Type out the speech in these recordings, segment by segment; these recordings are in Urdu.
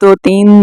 2-3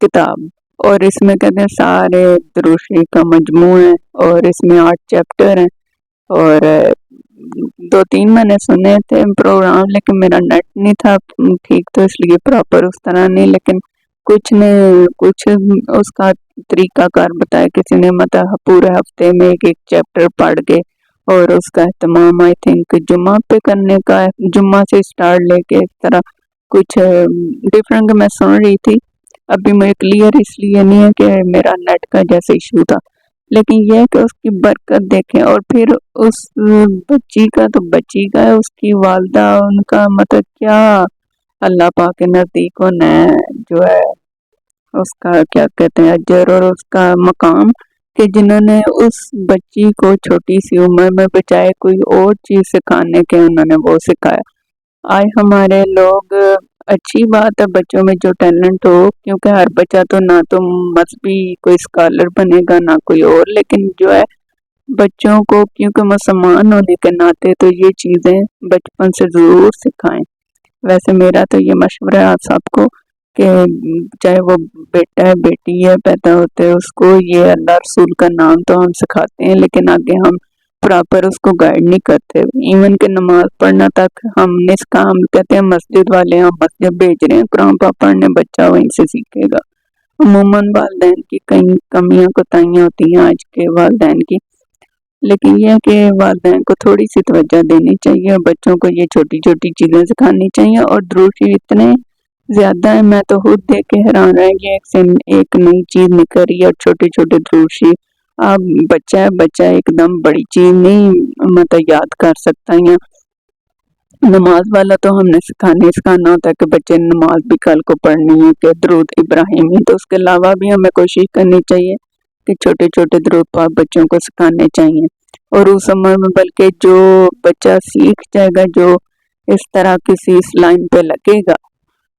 کتاب، اور اس میں کہتے ہیں سارے درود شریف کا مجموعہ ہے، اور اس میں 8 چیپٹر ہیں، اور 2-3 میں نے سنے تھے پروگرام، لیکن میرا نیٹ نہیں تھا ٹھیک، تو اس لیے پراپر اس طرح نہیں، لیکن کچھ نے کچھ اس کا طریقہ کار بتایا، کسی نے مطلب پورے ہفتے میں ایک چیپٹر پڑھ کے، اور اس کا اہتمام آئی تھنک جمعہ پہ کرنے کا ہے، جمعہ سے سٹارٹ لے کے اس طرح کچھ ڈفرنٹ میں سن رہی تھی۔ ابھی مجھے کلیئر اس لیے نہیں ہے کہ میرا نیٹ کا جیسے ایشو تھا، لیکن یہ ہے کہ اس کی برکت دیکھیں، اور پھر اس بچی کا تو بچی کا ہے، اس کی والدہ، ان کا مطلب کیا اللہ پاک کے نزدیک ہونا ہے، جو ہے اس کا کیا کہتے ہیں اجر اور اس کا مقام، کہ جنہوں نے اس بچی کو چھوٹی سی عمر میں بچائے کوئی اور چیز سکھانے کے، انہوں نے وہ سکھایا۔ آج ہمارے لوگ، اچھی بات ہے بچوں میں جو ٹیلنٹ ہو، کیونکہ ہر بچہ تو نہ تو مذہبی کوئی اسکالر بنے گا نہ کوئی اور، لیکن جو ہے بچوں کو کیونکہ مسلمان ہونے کے ناطے تو یہ چیزیں بچپن سے ضرور سکھائیں۔ ویسے میرا تو یہ مشورہ ہے آپ سب کو کہ چاہے وہ بیٹا ہے بیٹی ہے پیدا ہوتے ہیں، اس کو یہ اللہ رسول کا نام تو ہم سکھاتے ہیں، لیکن آگے ہم پراپر اس کو گائیڈ نہیں کرتے، ایون کہ نماز پڑھنا تک ہم نے اس کا، ہم کہتے ہیں مسجد والے ہم مسجد بھیج رہے ہیں قرآن پاک پڑھنے، بچہ وہیں سے سیکھے گا۔ عموماً والدین کی کئی کمیاں کوتاہیاں ہوتی ہیں آج کے والدین کی، لیکن یہ ہے کہ والدین کو تھوڑی سی توجہ دینی چاہیے، اور بچوں کو یہ چھوٹی چھوٹی چیزیں سکھانی چاہیے، اور درود شریف اتنے زیادہ ہے، میں تو خود دیکھ کے حیران رہ گیا، ایک سے ایک نئی چیز نکل رہی ہے، اور چھوٹے چھوٹے درود شریف، اب بچہ ایک دم بڑی چیز نہیں مطلب یاد کر سکتا، یا نماز والا تو ہم نے سکھانا ہوتا ہے کہ بچے نماز بھی کل کو پڑھنی ہے کہ درود ابراہیمی، تو اس کے علاوہ بھی ہمیں کوشش کرنی چاہیے کہ چھوٹے چھوٹے درود پاک بچوں کو سکھانے چاہیے، اور اس عمر میں بلکہ جو بچہ سیکھ جائے گا، جو اس طرح کسی اس لائن پہ لگے گا،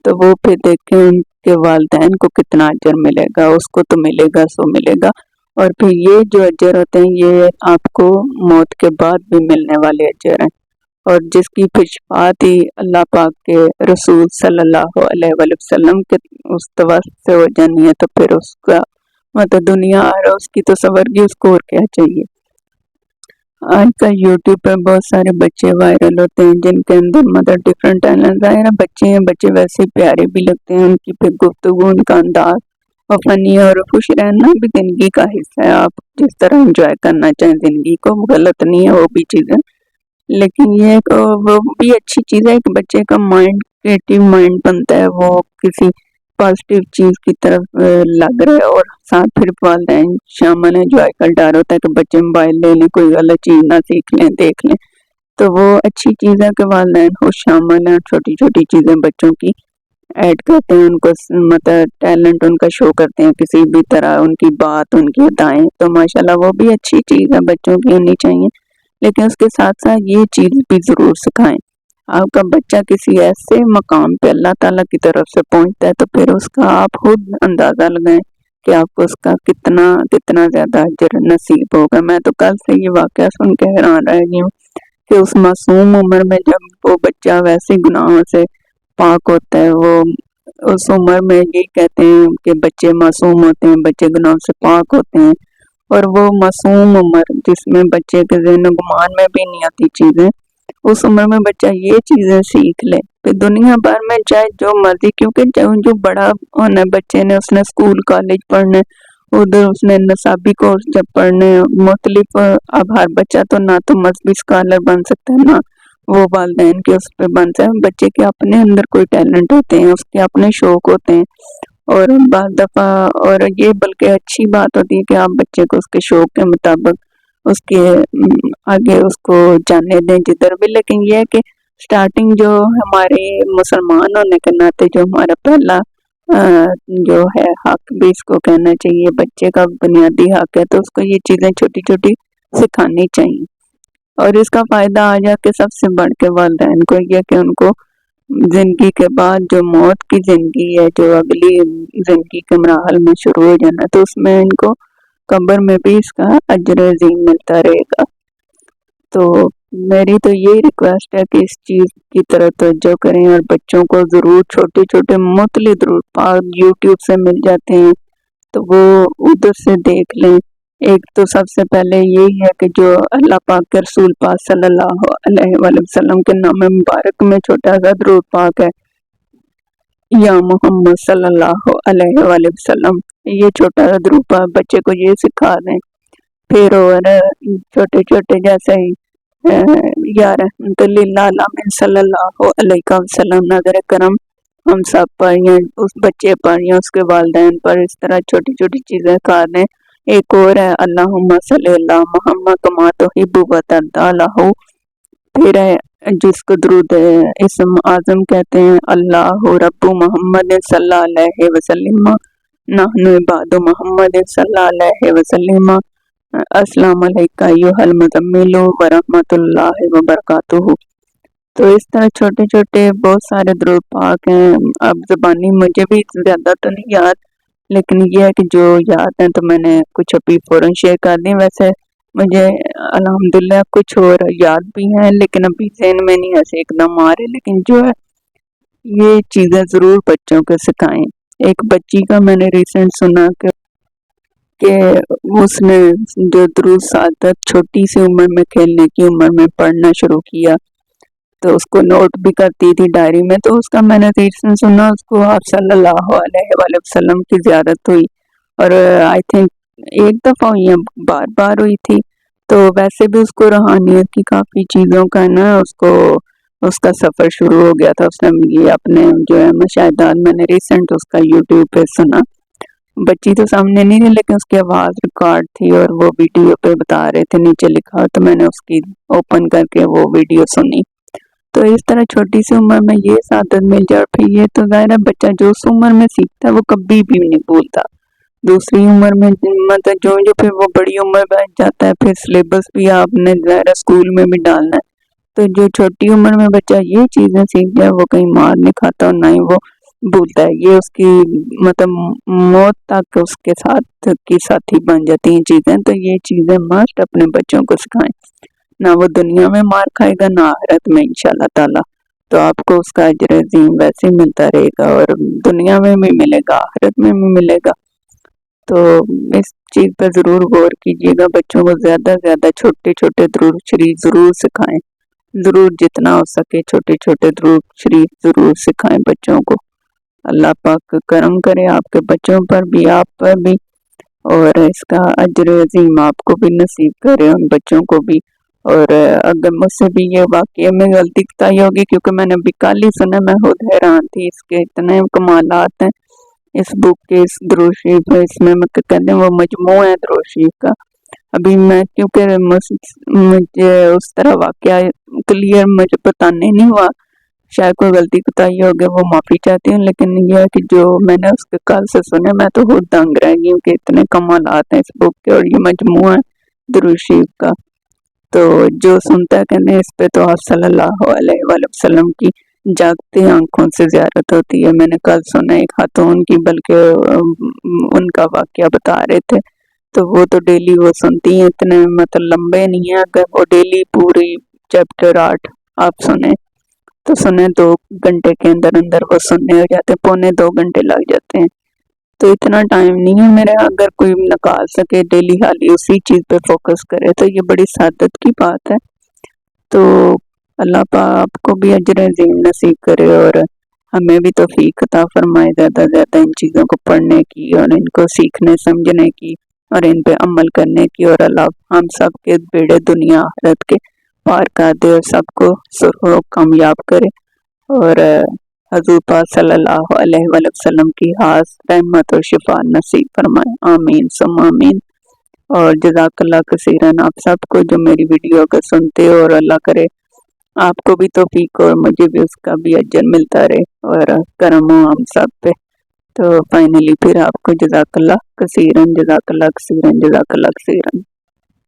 تو وہ پھر دیکھیں ان کے والدین کو کتنا اجر ملے گا، اس کو تو ملے گا سو ملے گا، اور پھر یہ جو اجر ہوتے ہیں یہ آپ کو موت کے بعد بھی ملنے والے اجر ہیں، اور جس کی پھر شفاعت ہی اللہ پاک کے رسول صلی اللہ علیہ وآلہ وسلم کے اس توسط سے ہو جانی ہے، تو پھر اس کا مطلب دنیا اور اس کی تو سورگی، اس کو اور کیا چاہیے۔ آج کل یوٹیوب پہ بہت سارے بچے وائرل ہوتے ہیں جن کے اندر مطلب ڈفرینٹ ٹیلنٹ ظاہر ہے، بچے ہیں، بچے ویسے پیارے بھی لگتے ہیں، ان کی پھر گفتگو، ان کا انداز اور فنی، اور خوش رہنا بھی زندگی کا حصہ ہے، آپ جس طرح انجوائے کرنا چاہیں زندگی کو، غلط نہیں ہے وہ بھی چیزیں، لیکن یہ ایک وہ بھی اچھی چیز ہے کہ بچے کا مائنڈ، کریٹیو مائنڈ بنتا ہے، وہ کسی پازیٹیو چیز کی طرف لگ رہے، اور ساتھ پھر والدین شامل ہیں، جو آج کل ڈر ہوتا ہے کہ بچے موبائل لے لیں، کوئی غلط چیز نہ سیکھ لیں، دیکھ لیں، تو وہ اچھی چیز ہے کہ والدین خود شامل ہیں، چھوٹی چھوٹی چیزیں بچوں کی ایڈ کرتے ہیں، ان کو مطلب ٹیلنٹ ان کا شو کرتے ہیں کسی بھی طرح، ان کی بات، ان کی ادائیں، تو ماشاءاللہ وہ بھی اچھی چیز ہے، بچوں کی ہونی چاہیے، لیکن اس کے ساتھ ساتھ یہ چیز بھی ضرور سکھائیں۔ آپ کا بچہ کسی ایسے مقام پہ اللہ تعالیٰ کی طرف سے پہنچتا ہے، تو پھر اس کا آپ خود اندازہ لگائیں کہ آپ کو اس کا کتنا زیادہ اجر نصیب ہوگا۔ میں تو کل سے یہ واقعہ سن کے حیران رہ گئی ہوں کہ اس معصوم عمر میں جب وہ بچہ ویسے گناہوں سے پاک ہوتا ہے، وہ اس عمر میں یہ کہتے ہیں کہ بچے معصوم ہوتے ہیں، بچے گناہوں سے پاک ہوتے ہیں، اور وہ معصوم عمر جس میں بچے کے ذہن و گمان میں بھی نہیں آتی چیزیں، اس عمر میں بچہ یہ چیزیں سیکھ لے، پھر دنیا بھر میں چاہے جو مرضی، کیونکہ جو بڑا ہونا بچے نے، اس نے اسکول کالج پڑھنے، ادھر اس نے نصابی کورس جب پڑھنے مختلف، اب ہر بچہ تو نہ تو مذہبی اسکالر بن سکتا ہے، نہ وہ والدین کے اس پہ بنتا ہے، بچے کے اپنے اندر کوئی ٹیلنٹ ہوتے ہیں، اس کے اپنے شوق ہوتے ہیں، اور بعض دفعہ، اور یہ بلکہ اچھی بات ہوتی ہے کہ آپ بچے کو اس کے شوق کے مطابق اس کے آگے اس کو جانے دیں جدھر بھی، لیکن یہ ہے کہ سٹارٹنگ جو ہمارے مسلمان ہونے کے ناطے جو ہمارا پہلا جو ہے حق بھی اس کو کہنا چاہیے، بچے کا بنیادی حق ہے، تو اس کو یہ چیزیں چھوٹی چھوٹی سکھانی چاہیے، اور اس کا فائدہ آ جا کے سب سے بڑھ کے والدین کو یہ کہ ان کو زندگی کے بعد جو موت کی زندگی ہے، جو اگلی زندگی کے مراحل میں شروع ہو جانا، تو اس میں ان کو قبر میں بھی اس کا اجر عظیم ملتا رہے گا۔ تو میری تو یہی ریکویسٹ ہے کہ اس چیز کی طرف توجہ کریں اور بچوں کو ضرور چھوٹے چھوٹے مطلع درود پاک یوٹیوب سے مل جاتے ہیں تو وہ ادھر سے دیکھ لیں۔ ایک تو سب سے پہلے یہی ہے کہ جو اللہ پاک کے رسول پاک صلی اللہ علیہ وآلہ وسلم کے نام مبارک میں چھوٹا سا درود پاک ہے، یا محمد صلی اللہ علیہ وآلہ وسلم، یہ چھوٹا سا درود پاک بچے کو یہ سکھا دیں۔ پھر اور چھوٹے چھوٹے جیسے یا رحمت للعالمین صلی اللہ علیہ وسلم، نظر کرم ہم سب پر یا اس بچے پر یا اس کے والدین پر، اس طرح چھوٹی چھوٹی چیزیں کھا دیں۔ ایک اور ہے اللہم صلی اللہ محمد کما تحب و ترضی عنہ، پھر ہے جس کو درود اسم اعظم کہتے ہیں، اللہ رب محمد صلی اللہ علیہ وسلم، نحن عباد محمد صلی اللہ علیہ وسلم، السلام علیکم ایھا المزمل ورحمۃ اللہ وبرکاتہ۔ تو اس طرح چھوٹے چھوٹے بہت سارے درود پاک ہیں، اب زبانی مجھے بھی زیادہ تو نہیں یاد، لیکن یہ ہے کہ جو یاد ہیں تو میں نے کچھ ابھی فوراً شیئر کر دی۔ ویسے مجھے الحمدللہ کچھ اور یاد بھی ہیں لیکن ابھی ذہن میں نہیں ایسے ایک دم آ رہے، لیکن جو ہے یہ چیزیں ضرور بچوں کو سکھائیں۔ ایک بچی کا میں نے ریسنٹ سنا کہ اس نے جو درود سعادت چھوٹی سی عمر میں کھیلنے کی عمر میں پڑھنا شروع کیا تو اس کو نوٹ بھی کرتی تھی ڈائری میں، تو اس کا میں نے ریسنٹ سنا اس کو آپ صلی اللہ علیہ وآلہ وسلم کی زیارت ہوئی، اور آئی تھنک ایک دفعہ ہوئی ہے، بار بار ہوئی تھی، تو ویسے بھی اس کو روحانیت کی کافی چیزوں کا نا اس کا سفر شروع ہو گیا تھا۔ اس نے یہ اپنے جو ہے مشاہدات میں نے ریسنٹ اس کا یوٹیوب پہ سنا، بچی تو سامنے نہیں تھی لیکن اس کی آواز ریکارڈ تھی اور وہ ویڈیو پہ بتا رہے تھے، نیچے لکھا، تو میں نے اس کی اوپن کر کے وہ ویڈیو سنی۔ تو اس طرح چھوٹی سی عمر میں یہ سعادت مل جائے، اور پھر یہ تو ظاہر ہے بچہ جو اس عمر میں سیکھتا ہے وہ کبھی بھی نہیں بھولتا۔ دوسری عمر میں مطلب جو پھر وہ بڑی عمر میں جاتا ہے، پھر سلیبس بھی آپ نے ظاہر ہے اسکول میں بھی ڈالنا ہے، تو جو چھوٹی عمر میں بچہ یہ چیزیں سیکھ جائے وہ کہیں مار نہیں کھاتا اور نہ ہی وہ بھولتا ہے، یہ اس کی مطلب موت تک اس کے ساتھ کی ساتھی بن جاتی ہیں چیزیں۔ تو یہ چیزیں مسٹ اپنے بچوں کو سکھائیں، نہ وہ دنیا میں مار کھائے گا نہ آخرت میں انشاءاللہ تعالی، تو آپ کو اس کا اجر عظیم ویسے ہی ملتا رہے گا، اور دنیا میں بھی ملے گا آخرت میں بھی ملے گا۔ تو اس چیز پہ ضرور غور کیجیے گا، بچوں کو زیادہ سے زیادہ چھوٹے چھوٹے درود شریف ضرور سکھائیں، ضرور جتنا ہو سکے چھوٹے چھوٹے درود شریف ضرور سکھائیں بچوں کو۔ اللہ پاک کرم کرے آپ کے بچوں پر بھی، آپ پر بھی، اور اس کا اجر عظیم آپ کو بھی نصیب کرے، ان بچوں کو بھی۔ اور اگر مجھ سے بھی یہ واقعہ میں غلطی بتائی ہوگی کیونکہ میں نے ابھی کل ہی سنا، میں خود حیران تھی، اس کے اتنے کمالات ہیں اس بک کے، اس درود شریف میں، اس میں کہتے ہیں وہ مجموعہ ہے درود شریف کا۔ ابھی میں کیونکہ مجھے اس طرح واقعہ کلیئر مجھے بتانے نہیں ہوا، شاید کوئی غلطی بتائی ہوگی وہ معافی چاہتی ہوں، لیکن یہ ہے کہ جو میں نے اس کے کل سے سنے میں تو خود دنگ رہ گئی ہوں کہ اتنے کمالات ہیں اس بک کے، اور یہ مجموعہ ہے درود شریف کا۔ تو جو سنتا ہے کہتے ہیں اس پہ تو آپ صلی اللہ علیہ وآلہ وسلم کی جاگتے آنکھوں سے زیارت ہوتی ہے۔ میں نے کل سنا ایک خاتون کی، بلکہ ان کا واقعہ بتا رہے تھے، تو وہ تو ڈیلی وہ سنتی ہیں، اتنے مطلب لمبے نہیں ہیں، اگر وہ ڈیلی پوری چیپٹر 8 آپ سنیں تو سنیں 2 گھنٹے کے اندر اندر وہ سننے ہو جاتے ہیں، پونے 2 گھنٹے لگ جاتے ہیں، تو اتنا ٹائم نہیں ہے میرے، اگر کوئی نکال سکے ڈیلی حالی اسی چیز پہ فوکس کرے تو یہ بڑی سعادت کی بات ہے۔ تو اللہ پاک آپ کو بھی اجر عظیم نصیب کرے اور ہمیں بھی توفیق عطا فرمائے زیادہ سے زیادہ ان چیزوں کو پڑھنے کی اور ان کو سیکھنے سمجھنے کی اور ان پہ عمل کرنے کی، اور اللہ ہم سب کے بیڑے دنیا آخرت کے پار کر دے اور سب کو سرخ کامیاب کرے، اور حضور پاک صلی اللہ علیہ وآلہ وسلم کی خاص رحمت و شفا نصیب فرمائے، آمین ثم آمین۔ اور جزاک اللہ کثیرن آپ سب کو جو میری ویڈیو کو سنتے ہو، اور اللہ کرے آپ کو بھی توفیق اور مجھے بھی اس کا بھی اجر ملتا رہے اور کرم ہو ہم سب پہ۔ تو فائنلی پھر آپ کو جزاک اللہ کثیرن، جزاک اللہ کثیرن، جزاک اللہ کثیرن۔